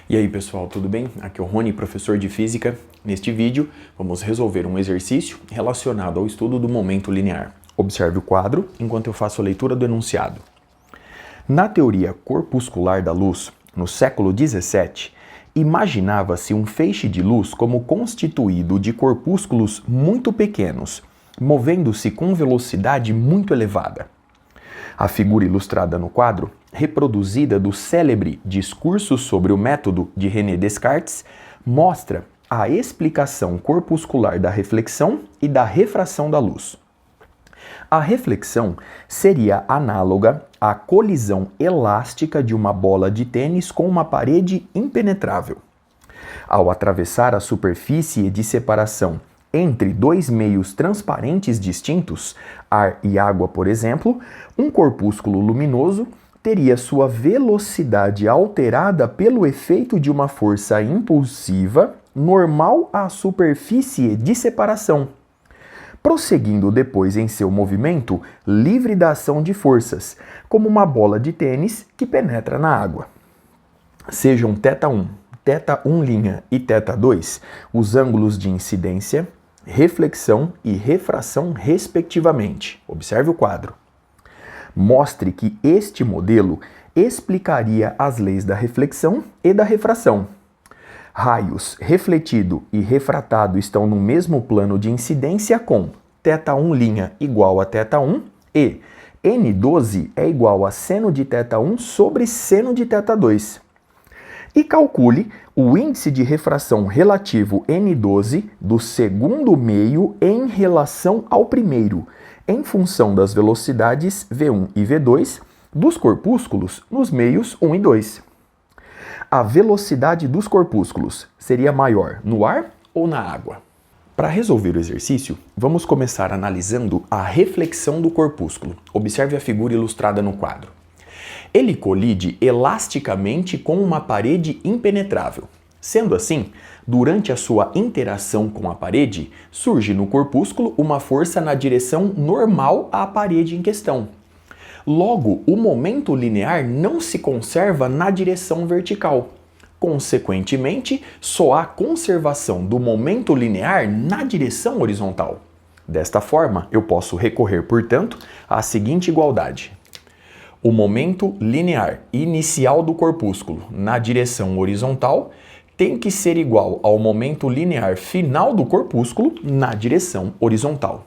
E aí pessoal, tudo bem? Aqui é o Rony, professor de Física. Neste vídeo, vamos resolver um exercício relacionado ao estudo do momento linear. Observe o quadro enquanto eu faço a leitura do enunciado. Na teoria corpuscular da luz, no século XVII, imaginava-se um feixe de luz como constituído de corpúsculos muito pequenos, movendo-se com velocidade muito elevada. A figura ilustrada no quadro, reproduzida do célebre Discurso sobre o Método de René Descartes, mostra a explicação corpuscular da reflexão e da refração da luz. A reflexão seria análoga à colisão elástica de uma bola de tênis com uma parede impenetrável. Ao atravessar a superfície de separação entre dois meios transparentes distintos, ar e água, por exemplo, um corpúsculo luminoso teria sua velocidade alterada pelo efeito de uma força impulsiva normal à superfície de separação, prosseguindo depois em seu movimento livre da ação de forças, como uma bola de tênis que penetra na água. Sejam θ1, θ1' e θ2 os ângulos de incidência, reflexão e refração, respectivamente. Observe o quadro. Mostre que este modelo explicaria as leis da reflexão e da refração. Raios refletido e refratado estão no mesmo plano de incidência com θ1' igual a θ1 e N12 é igual a seno de θ1 sobre seno de θ2. E calcule o índice de refração relativo N12 do segundo meio em relação ao primeiro, em função das velocidades V1 e V2 dos corpúsculos nos meios 1 e 2. A velocidade dos corpúsculos seria maior no ar ou na água? Para resolver o exercício, vamos começar analisando a reflexão do corpúsculo. Observe a figura ilustrada no quadro. Ele colide elasticamente com uma parede impenetrável. Sendo assim, durante a sua interação com a parede, surge no corpúsculo uma força na direção normal à parede em questão. Logo, o momento linear não se conserva na direção vertical. Consequentemente, só há conservação do momento linear na direção horizontal. Desta forma, eu posso recorrer, portanto, à seguinte igualdade. O momento linear inicial do corpúsculo na direção horizontal tem que ser igual ao momento linear final do corpúsculo na direção horizontal.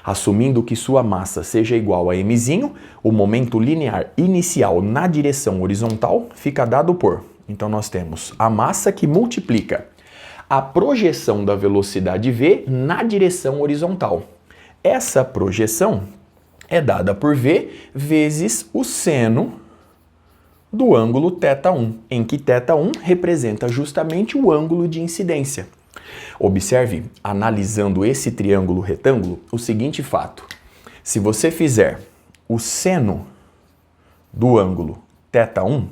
Assumindo que sua massa seja igual a mzinho, o momento linear inicial na direção horizontal fica dado por... Então nós temos a massa que multiplica a projeção da velocidade v na direção horizontal. Essa projeção é dada por v vezes o seno do ângulo θ1, em que θ1 representa justamente o ângulo de incidência. Observe, analisando esse triângulo retângulo, o seguinte fato. Se você fizer o seno do ângulo θ1,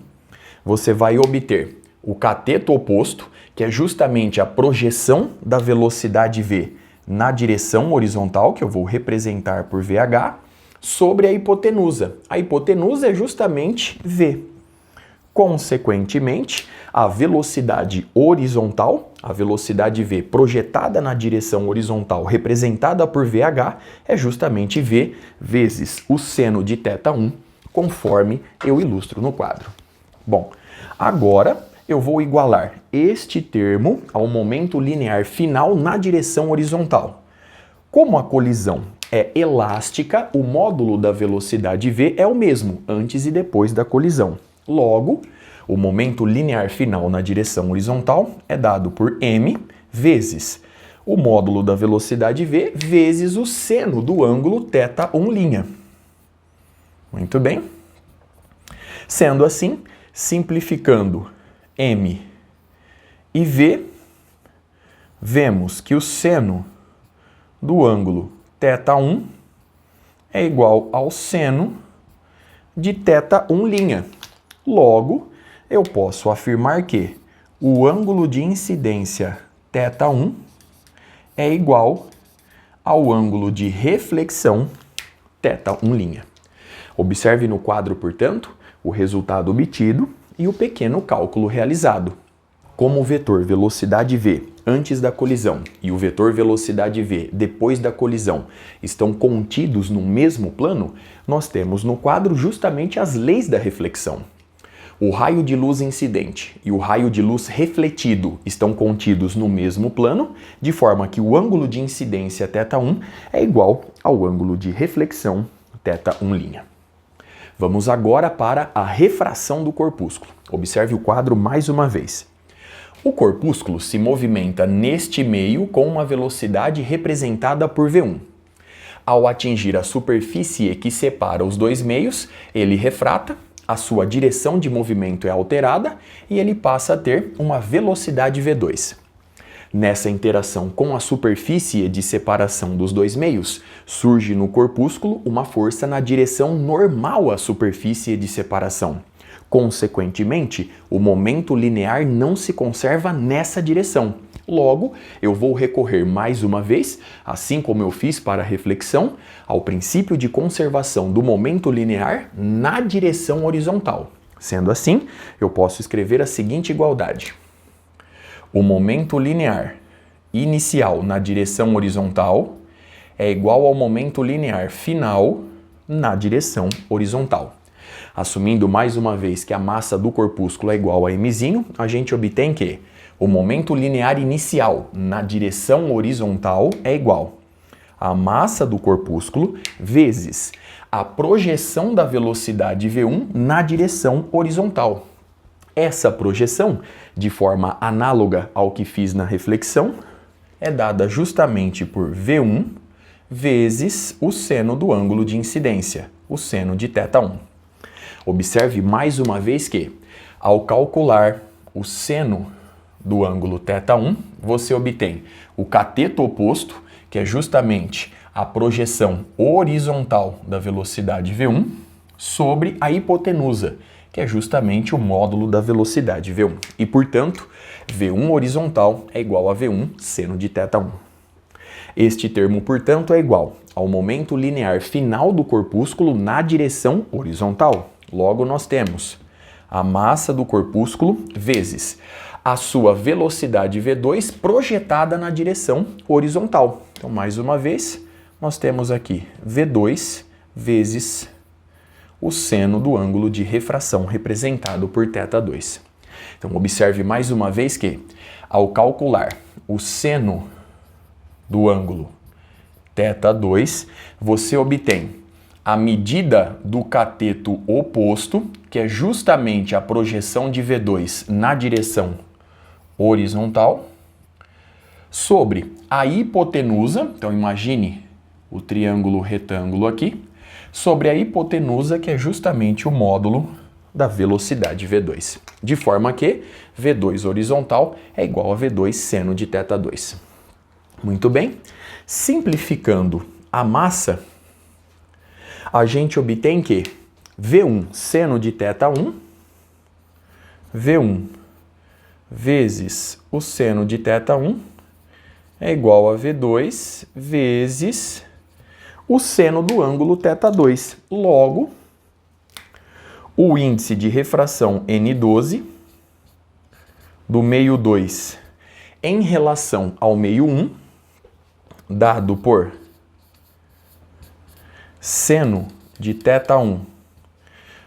você vai obter o cateto oposto, que é justamente a projeção da velocidade v na direção horizontal, que eu vou representar por VH, sobre a hipotenusa. A hipotenusa é justamente v. Consequentemente, a velocidade horizontal, a velocidade v projetada na direção horizontal, representada por VH, é justamente v vezes o seno de θ1, conforme eu ilustro no quadro. Bom, agora eu vou igualar este termo ao momento linear final na direção horizontal. Como a colisão é elástica, o módulo da velocidade v é o mesmo antes e depois da colisão. Logo, o momento linear final na direção horizontal é dado por m vezes o módulo da velocidade v vezes o seno do ângulo θ1'. Muito bem. Sendo assim, simplificando m e v, vemos que o seno do ângulo θ1 é igual ao seno de θ1'. Logo, eu posso afirmar que o ângulo de incidência θ1 é igual ao ângulo de reflexão θ1'. Observe no quadro, portanto, o resultado obtido e o pequeno cálculo realizado. Como o vetor velocidade v antes da colisão e o vetor velocidade v depois da colisão estão contidos no mesmo plano, nós temos no quadro justamente as leis da reflexão. O raio de luz incidente e o raio de luz refletido estão contidos no mesmo plano, de forma que o ângulo de incidência θ1 é igual ao ângulo de reflexão θ1'. Vamos agora para a refração do corpúsculo. Observe o quadro mais uma vez. O corpúsculo se movimenta neste meio com uma velocidade representada por V1. Ao atingir a superfície que separa os dois meios, ele refrata, a sua direção de movimento é alterada e ele passa a ter uma velocidade V2. Nessa interação com a superfície de separação dos dois meios, surge no corpúsculo uma força na direção normal à superfície de separação. Consequentemente, o momento linear não se conserva nessa direção. Logo, eu vou recorrer mais uma vez, assim como eu fiz para a reflexão, ao princípio de conservação do momento linear na direção horizontal. Sendo assim, eu posso escrever a seguinte igualdade. O momento linear inicial na direção horizontal é igual ao momento linear final na direção horizontal. Assumindo mais uma vez que a massa do corpúsculo é igual a mzinho, a gente obtém que o momento linear inicial na direção horizontal é igual a massa do corpúsculo vezes a projeção da velocidade V1 na direção horizontal. Essa projeção, de forma análoga ao que fiz na reflexão, é dada justamente por V1 vezes o seno do ângulo de incidência, o seno de θ1. Observe mais uma vez que, ao calcular o seno do ângulo θ1, você obtém o cateto oposto, que é justamente a projeção horizontal da velocidade V1, sobre a hipotenusa, que é justamente o módulo da velocidade V1. E, portanto, V1 horizontal é igual a V1 seno de θ1. Este termo, portanto, é igual ao momento linear final do corpúsculo na direção horizontal. Logo, nós temos a massa do corpúsculo vezes a sua velocidade V2 projetada na direção horizontal. Então, mais uma vez, nós temos aqui V2 vezes o seno do ângulo de refração representado por θ2. Então, observe mais uma vez que, ao calcular o seno do ângulo θ2, você obtém a medida do cateto oposto, que é justamente a projeção de V2 na direção horizontal, sobre a hipotenusa, então imagine o triângulo retângulo aqui, sobre a hipotenusa, que é justamente o módulo da velocidade V2. De forma que V2 horizontal é igual a V2 seno de θ2. Muito bem. Simplificando a massa, a gente obtém que V1 seno de θ1, V1 vezes o seno de θ1 é igual a V2 vezes o seno do ângulo θ2. Logo, o índice de refração N12 do meio 2 em relação ao meio 1, dado por seno de θ1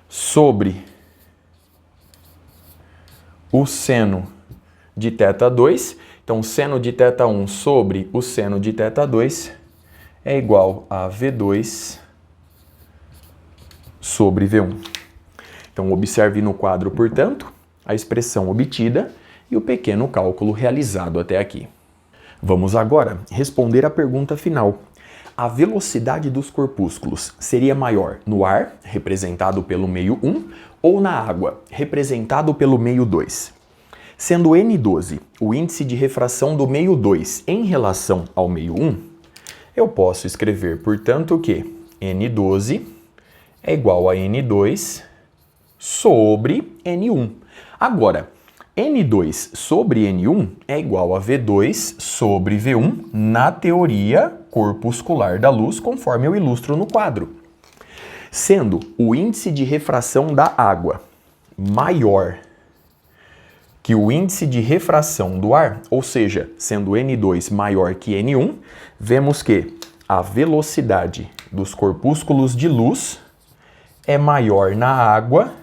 sobre o seno de θ2. Então, seno de θ1 sobre o seno de θ2 é igual a V2 sobre V1. Então, observe no quadro, portanto, a expressão obtida e o pequeno cálculo realizado até aqui. Vamos agora responder a pergunta final. A velocidade dos corpúsculos seria maior no ar, representado pelo meio 1, ou na água, representado pelo meio 2? Sendo N12 o índice de refração do meio 2 em relação ao meio 1, eu posso escrever, portanto, que N12 é igual a N2 sobre N1. Agora, N2 sobre N1 é igual a V2 sobre V1 na teoria corpuscular da luz, conforme eu ilustro no quadro. Sendo o índice de refração da água maior que o índice de refração do ar, ou seja, sendo N2 maior que N1, vemos que a velocidade dos corpúsculos de luz é maior na água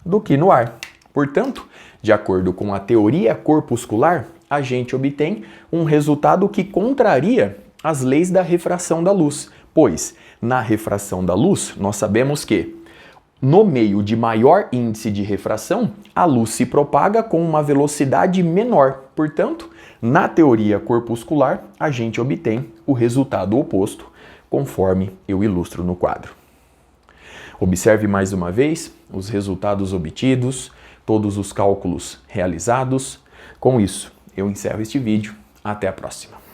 do que no ar. Portanto, de acordo com a teoria corpuscular, a gente obtém um resultado que contraria as leis da refração da luz, pois na refração da luz nós sabemos que no meio de maior índice de refração, a luz se propaga com uma velocidade menor. Portanto, na teoria corpuscular, a gente obtém o resultado oposto, conforme eu ilustro no quadro. Observe mais uma vez os resultados obtidos, todos os cálculos realizados. Com isso, eu encerro este vídeo. Até a próxima.